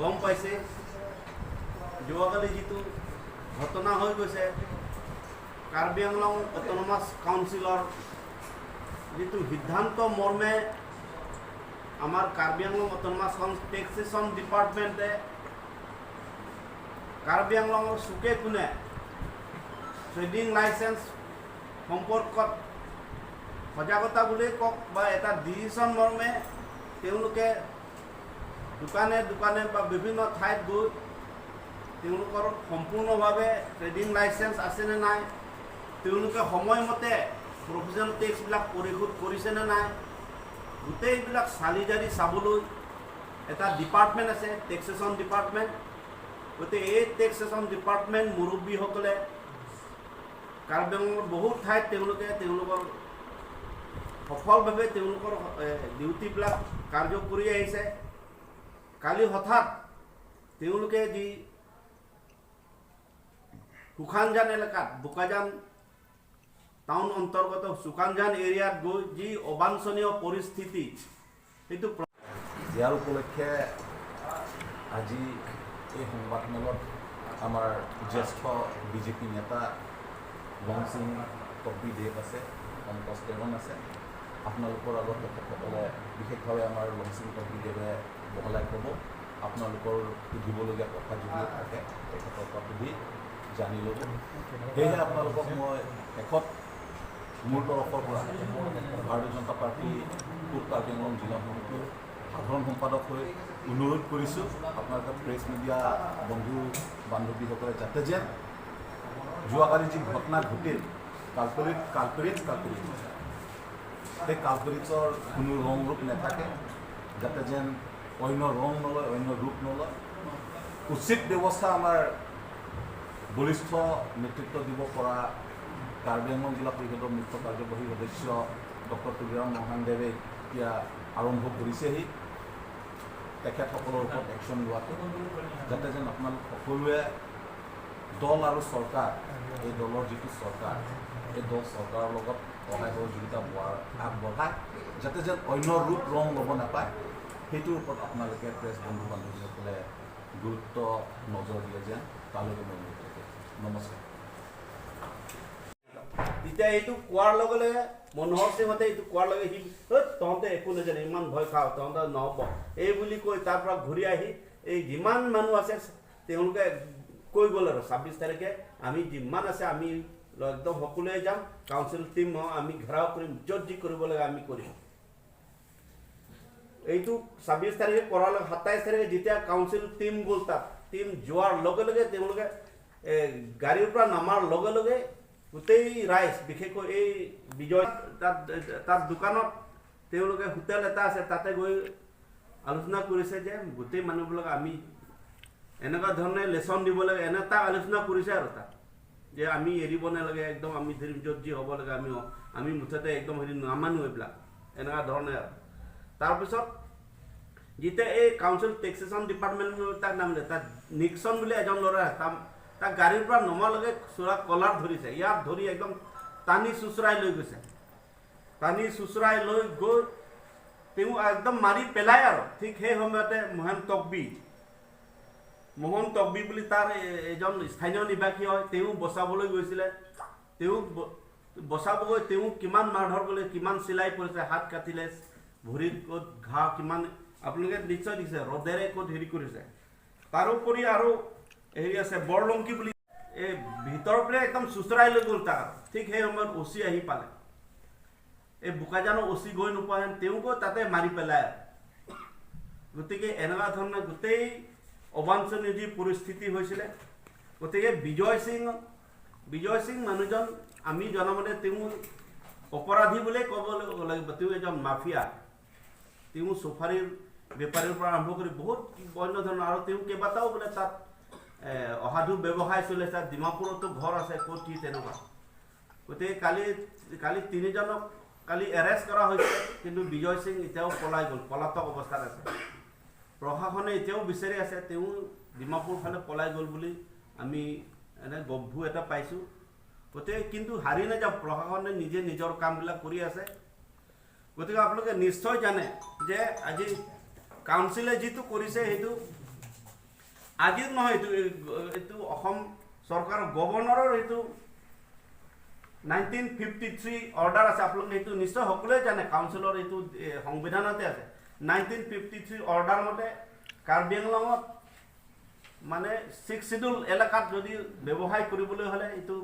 গম পাইছে যোৱাকালি যিটো ঘটনা হৈ গৈছে কাৰ্বি আংলং অট'নমাছ কাউন্সিলৰ যিটো সিদ্ধান্ত মৰ্মে আমাৰ কাৰ্বি আংলং অট'নমাছ টেক্সেশ্যন ডিপাৰ্টমেণ্টে কাৰ্বি আংলঙৰ চুকে কোণে ট্ৰেডিং লাইচেন্স সম্পৰ্কত সজাগতা বুলিয়েই কওক বা এটা ডিচিশ্যন মৰ্মে তেওঁলোকে দোকানে দোকানে বা বিভিন্ন ঠাইত গৈ তেওঁলোকৰ সম্পূৰ্ণভাৱে ট্ৰেডিং লাইচেন্স আছেনে নাই, তেওঁলোকে সময়মতে প্ৰভিজনেল টেক্সবিলাক পৰিশোধ কৰিছেনে নাই, গোটেইবিলাক চালি জাৰি চাবলৈ এটা ডিপাৰ্টমেণ্ট আছে টেক্সেশ্যন ডিপাৰ্টমেণ্ট। গতিকে এই টেক্সেশ্যন ডিপাৰ্টমেণ্ট মুৰব্বীসকলে কাৰ্বি আংলঙৰ বহুত ঠাইত তেওঁলোকৰ সফলভাৱে তেওঁলোকৰ ডিউটিবিলাক কাৰ্য কৰি আহিছে। কালি হঠাৎ তেওঁলোকে যি সুখানজান এলেকাত বোকাজান টাউন অন্তৰ্গত সুখানজান এৰিয়াত গৈ যি অবাঞ্ছনীয় পৰিস্থিতি সেইটো ইয়াৰ উপলক্ষে আজি এই সংবাদমেলত আমাৰ জ্যেষ্ঠ বিজেপি নেতা লংচিং তকবি দেৱ আছে, পংকজ টেঙন আছে। আপোনালোকৰ আগত তেখেতসকলে বিশেষভাৱে আমাৰ লংচিং তকবি দেৱে বহলাই ক'ব। আপোনালোকৰ সুধিবলগীয়া কথা যদি থাকে তেখেতৰ পৰা সুধি জানি ল'ব। সেয়েহে আপোনালোকক মই শেষত মোৰ তৰফৰ পৰা ভাৰতীয় জনতা পাৰ্টি পূব কাৰ্বি আংলং জিলা সমিতিৰ সাধাৰণ সম্পাদক হৈ অনুৰোধ কৰিছোঁ আপোনালোকে প্ৰেছ মিডিয়া বন্ধু বান্ধৱীসকলে যাতে যেন যোৱাকালি যি ঘটনা ঘটিল কালপৰিত সেই কালপৰিতৰ কোনো ৰং ৰূপ নাথাকে, যাতে যেন অন্য ৰং নলয়, অন্য ৰূপ নলয়। উচিত ব্যৱস্থা আমাৰ বলিষ্ঠ নেতৃত্ব দিব পৰা কাৰ্বি আংলং জিলা পৰিষদৰ মুখ্য কাৰ্যবাহী সদস্য ডক্টৰ তুলিৰাম মহানদেৱে এতিয়া আৰম্ভ কৰিছেহি তেখেতসকলৰ ওপৰত একশ্যন লোৱাটো, যাতে যেন আপোনালোক সকলোৱে দল আৰু চৰকাৰ, এই দলৰ যিটো চৰকাৰ, এই দল চৰকাৰৰ লগত সহায় সহযোগিতা আগবঢ়ায়, যাতে যেন অন্য ৰূপ ৰং ল'ব নাপায়, সেইটোৰ ওপৰত আপোনালোকে প্ৰেছ বন্ধু বান্ধৱীসকলে গুৰুত্ব নজৰ দিয়ে যেন তালৈকে মই অনুৰোধ থাকে। নমস্কাৰ। তেতিয়া এইটো কোৱাৰ লগে লগে মনোহৰ সিংহতে এইটো কোৱাৰ লগে সি তহঁতে একো নাজানে, ইমান ভয় খাওঁ, তহঁতে নহ'ব এই বুলি কৈ তাৰ পৰা ঘূৰি আহি এই যিমান মানুহ আছে তেওঁলোকে কৈ গ'ল আৰু 26 তাৰিখে আমি যিমান আছে আমি একদম সকলোৱে যাম, কাউন্সিল টিম আমি ঘেৰাও কৰিম, য'ত যি কৰিব লাগে আমি কৰিম। এইটো 26 তাৰিখে কৰাৰ লগে 27 তাৰিখে যেতিয়া কাউন্সিল টিম গ'ল তাত টিম যোৱাৰ লগে লগে তেওঁলোকে গাড়ীৰ পৰা নামাৰ লগে লগে গোটেই ৰাইজ বিশেষকৈ এই বিজয় তাত দোকানত তেওঁলোকে হোটেল এটা আছে তাতে গৈ আলোচনা কৰিছে যে গোটেই মানুহবিলাক আমি এনেকুৱা ধৰণে লেচন দিব লাগে, এনে এটা আলোচনা কৰিছে আৰু তাত যে আমি এৰিব নালাগে, একদম আমি য'ত যি হ'ব লাগে আমি মুঠতে একদম হেৰি নামানো এইবিলাক এনেকুৱা ধৰণে। আৰু তাৰপিছত যেতিয়া এই কাউন্সিল টেক্সেশ্যন ডিপাৰ্টমেণ্টৰ তাক নামিলে তাত নিক্সন বুলি এজন ল'ৰা তাক গাড়ীৰ পৰা নমালৈকে চোৰা কলাৰ ধৰিছে, ইয়াক ধৰি একদম টানি চুচৰাই লৈ গৈছে, টানি চুচৰাই লৈ গৈ তেওঁ একদম মাৰি পেলাই। আৰু ঠিক সেই সময়তে মোহন তকবি বুলি তাৰ এজন স্থানীয় নিবাসী হয়, তেওঁ বচাবলৈ গৈছিলে, তেওঁ বচাবগৈ তেওঁ কিমান মাৰধৰ কৰিলে, কিমান চিলাই পৰিছে, হাত কাটিলে, ভৰিত ক'ত ঘাঁ কিমান আপোনালোকে নিশ্চয় দেখিছে, ৰদেৰে ক'ত হেৰি কৰিছে। তাৰোপৰি আৰু হেৰি আছে বৰলংকি বুলি এই ভিতৰৰ পৰা একদম চুচৰাই লৈ গ'ল তাক। ঠিক সেই সময়ত অচি আহি পালে, এই বোকাজানৰ অচি গৈ নোপোৱা যেন তেওঁকো তাতে মাৰি পেলাই। গতিকে এনেকুৱা ধৰণৰ গোটেই অবাঞ্ছনীয় যি পৰিস্থিতি হৈছিলে। গতিকে বিজয় সিং মানুহজন আমি জনামতে তেওঁ অপৰাধী বুলিয়ে ক'ব লাগিব, তেওঁ এজন মাফিয়া, তেওঁ চুফাৰীৰ বেপাৰীৰ পৰা আৰম্ভ কৰি বহুত অন্য ধৰণৰ, আৰু তেওঁ কেইবাটাও বোলে তাত অসাধু ব্যৱসায় চলি আছে, ডিমাপুৰতো ঘৰ আছে ক'ত কি তেনেকুৱা। গতিকে কালি তিনিজনক কালি এৰেষ্ট কৰা হৈছে, কিন্তু বিজয় সিং এতিয়াও পলাই গ'ল, পলাতক অৱস্থাত আছে। প্ৰশাসনে এতিয়াও বিচাৰি আছে তেওঁ ডিমাপুৰ ফালে পলাই গ'ল বুলি আমি এনে গভু এটা পাইছোঁ। গতিকে কিন্তু হাৰি নাযাওঁ, প্ৰশাসনে নিজে নিজৰ কামবিলাক কৰি আছে। গতিকে আপোনালোকে নিশ্চয় জানে যে আজি কাউন্সিলে যিটো কৰিছে সেইটো আজিৰ নহয়, এইটো অসম চৰকাৰৰ গভৰ্ণৰৰ এইটো 1953 অৰ্ডাৰ আছে। আপোনালোকে সেইটো নিশ্চয় সকলোৱে জানে, কাউন্সিলৰ এইটো সংবিধানতে আছে। 1953 অৰ্ডাৰ মতে কাৰ্বি আংলঙত মানে 6 শিডিউল এলেকাত যদি ব্যৱসায় কৰিবলৈ হ'লে এইটো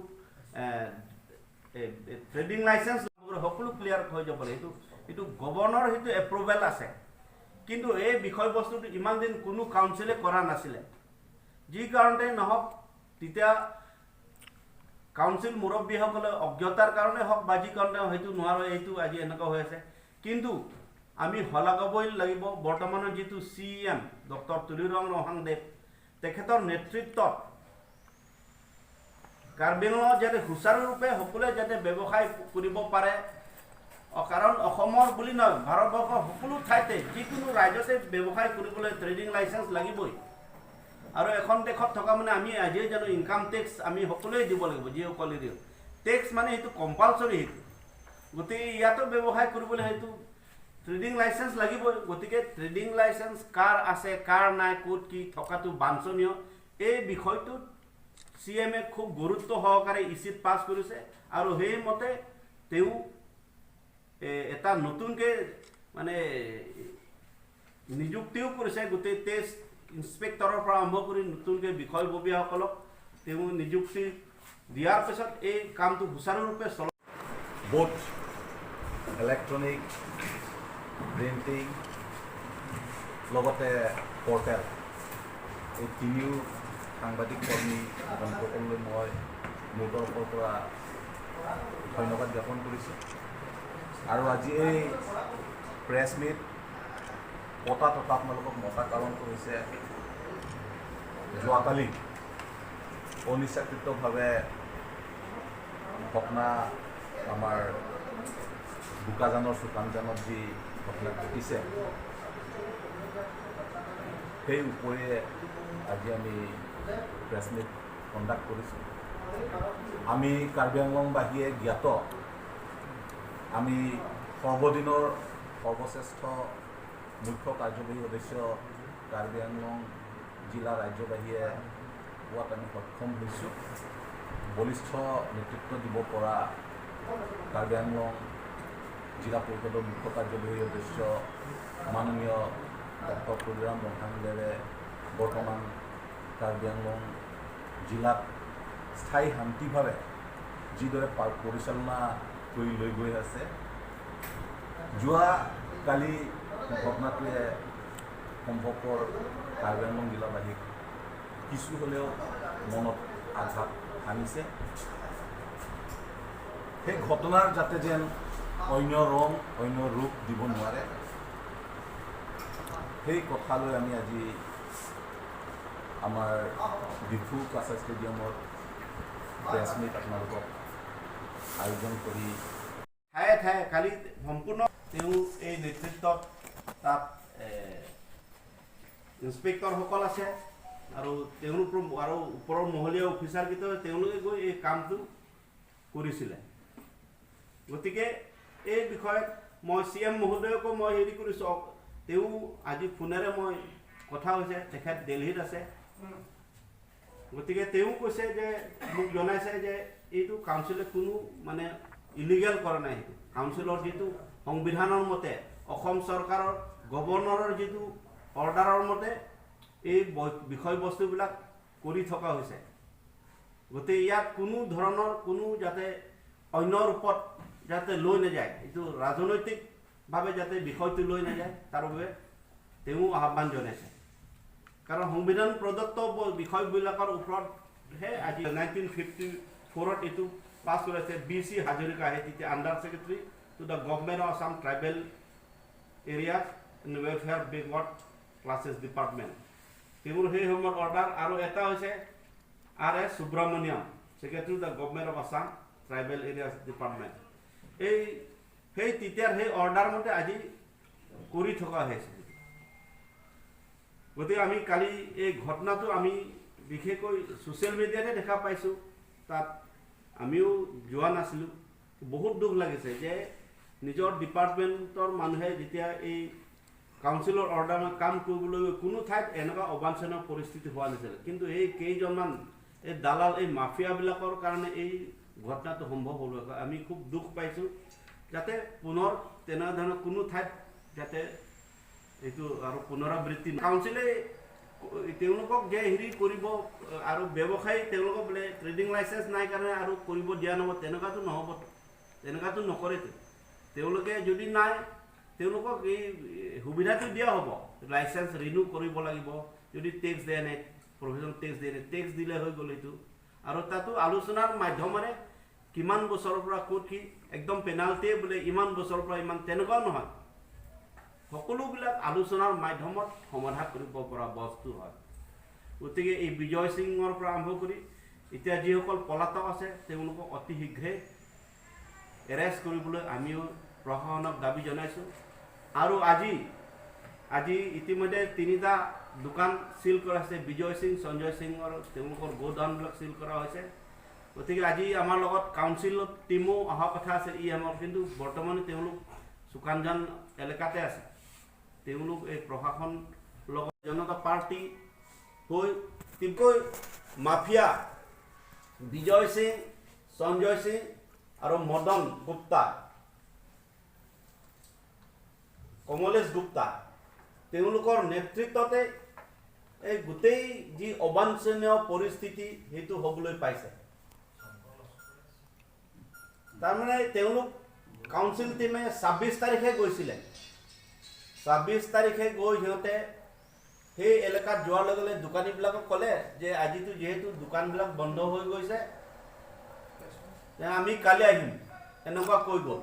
ট্ৰেডিং লাইচেঞ্চ সকলো ক্লিয়াৰ হৈ যাব লাগে। এইটো গভৰ্ণৰ সেইটো এপ্ৰুভেল আছে। কিন্তু এই বিষয়বস্তুটো ইমান দিন কোনো কাউন্সিলে কৰা নাছিলে। যি কাৰণতে নহওক, তেতিয়া কাউন্সিল মুৰব্বীসকলে অজ্ঞতাৰ কাৰণে হওক বা যি কাৰণে হয়তো নোৱাৰে, এইটো আজি এনেকুৱা হৈ আছে। কিন্তু আমি শলাগবই লাগিব বৰ্তমানৰ যিটো CM ডক্টৰ তুলিৰং ৰহাংদেৱ, তেখেতৰ নেতৃত্বত কাৰ্বি আংলঙত যাতে সুচাৰুৰূপে সকলোৱে যাতে ব্যৱসায় কৰিব পাৰে। কাৰণ অসমৰ বুলি নহয়, ভাৰতবৰ্ষৰ সকলো ঠাইতে যিকোনো ৰাজ্যতে ব্যৱসায় কৰিবলৈ ট্ৰেডিং লাইচেঞ্চ লাগিবই। আৰু এখন দেশত থকা মানে আমি আজিয়ে জানো ইনকাম টেক্স আমি সকলোৱে দিব লাগিব, যিসকলে দিওঁ টেক্স মানে সেইটো কম্পালচৰি। সেইটো গতিকে ইয়াতো ব্যৱসায় কৰিবলৈ সেইটো ট্ৰেডিং লাইচেঞ্চ লাগিবই। গতিকে ট্ৰেডিং লাইচেঞ্চ কাৰ আছে কাৰ নাই, ক'ত কি থকাটো বাঞ্ছনীয়, এই বিষয়টোত CM খুব গুৰুত্ব সহকাৰে ইচিত পাছ কৰিছে। আৰু সেইমতে তেওঁ এটা নতুনকৈ মানে নিযুক্তিও কৰিছে। গোটেই টেষ্ট ইন্সপেক্টৰৰ পৰা আৰম্ভ কৰি নতুনকৈ বিষয়ববীয়াসকলক তেওঁ নিযুক্তি দিয়াৰ পিছত এই কামটো সুচাৰুৰূপে চলা। বোথ ইলেক্ট্ৰনিক প্ৰিণ্টিং লগতে পৰ্টেল, এই তিনিও সাংবাদিক কৰ্মী সকলোলৈ মই মোৰ তৰফৰ পৰা ধন্যবাদ জ্ঞাপন কৰিছোঁ। আৰু আজি এই প্ৰেছ মিট পতাত আপোনালোকক মতা কাৰণটো হৈছে যোৱাকালি অনিচ্ছাকৃতভাৱে ঘটনা আমাৰ বোকাজানৰ চুকানজানত যি ঘটনা ঘটিছে, সেই উপৰিয়ে আজি আমি প্ৰেছ মিট কণ্ডাক্ট কৰিছোঁ। আমি কাৰ্বি আংলঙবাসীয়ে জ্ঞাত, আমি সৰ্বদিনৰ সৰ্বশ্ৰেষ্ঠ মুখ্য কাৰ্যবাহী সদস্য কাৰ্বি আংলং জিলা ৰাজ্যবাহীয়ে পোৱাত আমি সক্ষম হৈছোঁ। বলিষ্ঠ নেতৃত্ব দিব পৰা কাৰ্বি আংলং জিলা পৰিষদৰ মুখ্য কাৰ্যবাহী সদস্য মাননীয় ডক্টৰ তুলিৰাম ৰহাংদেৱে বৰ্তমান কাৰ্বি আংলং জিলাত স্থায়ী শান্তিভাৱে যিদৰে পৰিচালনা কৰি লৈ গৈ আছে। যোৱাকালি ঘটনাটোৱে সম্ভৱপৰ কাৰ্বি আংলং জিলাবাসীক কিছু হ'লেও মনত আঘাত আনিছে। সেই ঘটনাৰ যাতে যেন অন্য ৰং অন্য ৰূপ দিব নোৱাৰে, সেই কথালৈ আমি আজি আমাৰ ডিফু কাছা ষ্টেডিয়ামত প্ৰেছ মিট আপোনালোকক আয়োজন কৰি ঠায়ে ঠায়ে কালি সম্পূৰ্ণ তেওঁ এই নেতৃত্বত তাত ইন্সপেক্টৰসকল আছে আৰু তেওঁলোক আৰু ওপৰৰ মহলীয়া অফিচাৰকেইটাই তেওঁলোকে গৈ এই কামটো কৰিছিলে। গতিকে এই বিষয়ত মই CM মহোদয়কো মই হেৰি কৰিছোঁ। তেওঁ আজি ফোনেৰে মই কথা হৈছে, তেখেত দিল্লীত আছে। গতিকে তেওঁ কৈছে যে মোক জনাইছে যে এইটো কাউন্সিলে কোনো মানে ইলিগেল কৰা নাই। সেইটো কাউন্সিলৰ যিটো সংবিধানৰ মতে, অসম চৰকাৰৰ গভৰ্ণৰৰ যিটো অৰ্ডাৰৰ মতে এই বিষয়বস্তুবিলাক কৰি থকা হৈছে। গতিকে ইয়াত কোনো ধৰণৰ কোনো যাতে অন্য ৰূপত যাতে লৈ নাযায়, এইটো ৰাজনৈতিকভাৱে যাতে বিষয়টো লৈ নাযায়, তাৰ বাবে তেওঁ আহ্বান জনাইছে। কাৰণ সংবিধান প্ৰদত্ত বিষয়বিলাকৰ ওপৰতহে আজি 1954ত এইটো পাছ কৰিছে। BC হাজৰিকা আহে তেতিয়া under secretary to the government of Assam tribal areas and welfare backward classes department, তেওঁৰ সেই সময়ৰ অৰ্ডাৰ। আৰু এটা হৈছে RS Subramaniam, secretary to the government of Assam tribal areas department. সেই তেতিয়াৰ সেই অৰ্ডাৰ মতে আজি কৰি থকা হৈছে। গতিকে আমি কালি এই ঘটনাটো আমি বিশেষকৈ ছ'চিয়েল মিডিয়াতে দেখা পাইছোঁ, তাত আমিও যোৱা নাছিলোঁ। বহুত দুখ লাগিছে যে নিজৰ ডিপাৰ্টমেণ্টৰ মানুহে যেতিয়া এই কাউন্সিলৰ অৰ্ডাৰ কাম কৰিবলৈ কোনো ঠাইত এনেকুৱা অবাঞ্ছনীয় পৰিস্থিতি হোৱা নাছিল কিন্তু এই কেইজনমান এই দালাল এই মাফিয়াবিলাকৰ কাৰণে এই ঘটনাটো সম্ভৱ হ'ল আমি খুব দুখ পাইছোঁ যাতে পুনৰ তেনেধৰণৰ কোনো ঠাইত যাতে এইটো আৰু পুনৰাবৃত্তি কাউন্সিলে তেওঁলোকক যে হেৰি কৰিব আৰু ব্যৱসায়ী তেওঁলোকক বোলে ট্ৰেডিং লাইচেঞ্চ নাই কাৰণে আৰু কৰিব দিয়া নহ'ব তেনেকুৱাটো নহ'ব তেনেকুৱাটো নকৰেতো তেওঁলোকে যদি নাই তেওঁলোকক এই সুবিধাটো দিয়া হ'ব লাইচেঞ্চ ৰিনিউ কৰিব লাগিব যদি টেক্স দিয়ে নাই প্ৰফেশ্যনেল টেক্স দিয়ে নাই টেক্স দিলে হৈ গ'ল এইটো আৰু তাতো আলোচনাৰ মাধ্যমেৰে কিমান বছৰৰ পৰা ক'ত কি একদম পেনাল্টিয়ে বোলে ইমান বছৰৰ পৰা ইমান তেনেকুৱাও নহয় সকলোবিলাক আলোচনাৰ মাধ্যমত সমাধান কৰিব পৰা বস্তু হয় গতিকে এই বিজয় সিঙৰ পৰা আৰম্ভ কৰি এতিয়া যিসকল পলাতক আছে তেওঁলোকক অতি শীঘ্ৰে এৰেষ্ট কৰিবলৈ আমিও প্ৰশাসনক দাবী জনাইছোঁ আৰু আজি ইতিমধ্যে 3টা দোকান সিল কৰা হৈছে বিজয় সিং সঞ্জয় সিঙৰ তেওঁলোকৰ গোডাউনবিলাক সিল কৰা হৈছে গতিকে আজি আমাৰ লগত কাউন্সিলত টিমো অহা কথা আছে আমাৰ কিন্তু বৰ্তমান তেওঁলোক সুকানজান এলেকাতে আছে তেওঁলোক এই প্ৰশাসন লগত জনতা পাৰ্টি হৈ তিনিকৈ মাফিয়া বিজয় সিং সঞ্জয় সিং আৰু মদন গুপ্তা কমলেশ গুপ্তা তেওঁলোকৰ নেতৃত্বতে এই গোটেই যি অবাঞ্ছনীয় পৰিস্থিতি সেইটো হ'বলৈ পাইছে তাৰমানে তেওঁলোক কাউন্সিল টিমে 26 তাৰিখে গৈছিলে 26 তাৰিখে গৈ সিহঁতে সেই এলেকাত যোৱাৰ লগে লগে দোকানীবিলাকক ক'লে যে আজিতো যিহেতু দোকানবিলাক বন্ধ হৈ গৈছে আমি কালি আহিম এনেকুৱা কৈ গ'ল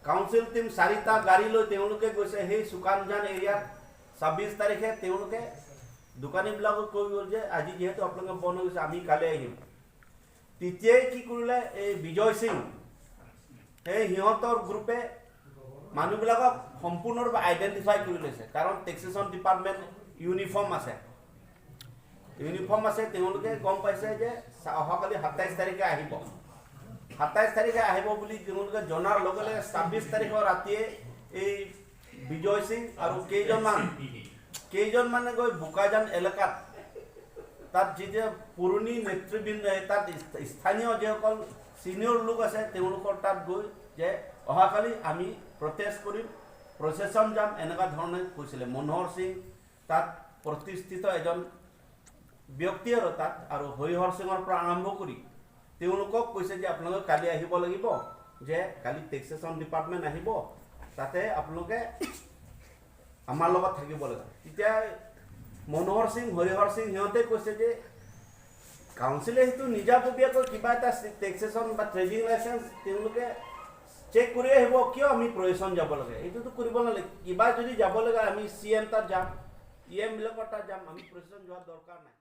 কাউন্সিল টিম 4টা গাড়ী লৈ তেওঁলোকে গৈছে সেই সুকানজান এৰিয়াত 26 তাৰিখে তেওঁলোকে দোকানীবিলাকক কৈ গ'ল যে আজি যিহেতু আপোনালোকে বন্ধ হৈছে আমি কালি আহিম তেতিয়াই কি কৰিলে এই বিজয় সিং সেই সিহঁতৰ গ্ৰুপে মানুহবিলাকক সম্পূৰ্ণৰূপে আইডেণ্টিফাই কৰি লৈছে কাৰণ টেক্সেশ্যন ডিপাৰ্টমেণ্ট ইউনিফৰ্ম আছে তেওঁলোকে গম পাইছে যে অহাকালি 27 তাৰিখে আহিব 27 তাৰিখে আহিব বুলি তেওঁলোকে জনাৰ লগে লগে 26 তাৰিখৰ ৰাতিয়ে এই বিজয় সিং আৰু কেইজনমানে গৈ বোকাজান এলেকাত তাত যেতিয়া পুৰণি নেতৃবৃন্দ তাত স্থানীয় যিসকল ছিনিয়ৰ লোক আছে তেওঁলোকৰ তাত গৈ যে অহাকালি আমি প্ৰটেষ্ট কৰিম প্ৰচেছন যাম এনেকুৱা ধৰণে কৈছিলে মনোহৰ সিং তাত প্ৰতিষ্ঠিত এজন ব্যক্তি আৰু তাত আৰু হৰিহৰ সিঙৰ পৰা আৰম্ভ কৰি তেওঁলোকক কৈছে যে আপোনালোকে কালি আহিব লাগিব যে কালি টেক্সেশ্যন ডিপাৰ্টমেণ্ট আহিব তাতে আপোনালোকে আমাৰ লগত থাকিব লাগিব তেতিয়া মনোহৰ সিং হৰিহৰ সিং সিহঁতে কৈছে যে কাউন্সিলে সেইটো নিজাববীয়াকৈ কিবা এটা টেক্সেশ্যন বা ট্ৰেডিং লাইচেঞ্চ তেওঁলোকে চেক কৰি আহিব কিয় আমি প্ৰয়োজন যাব লাগে এইটোতো কৰিব নালাগে কিবা যদি যাব লাগে আমি CM তাত যাম EM বিলাকৰ তাত যাম আমি প্ৰয়োজন যোৱাৰ দৰকাৰ নাই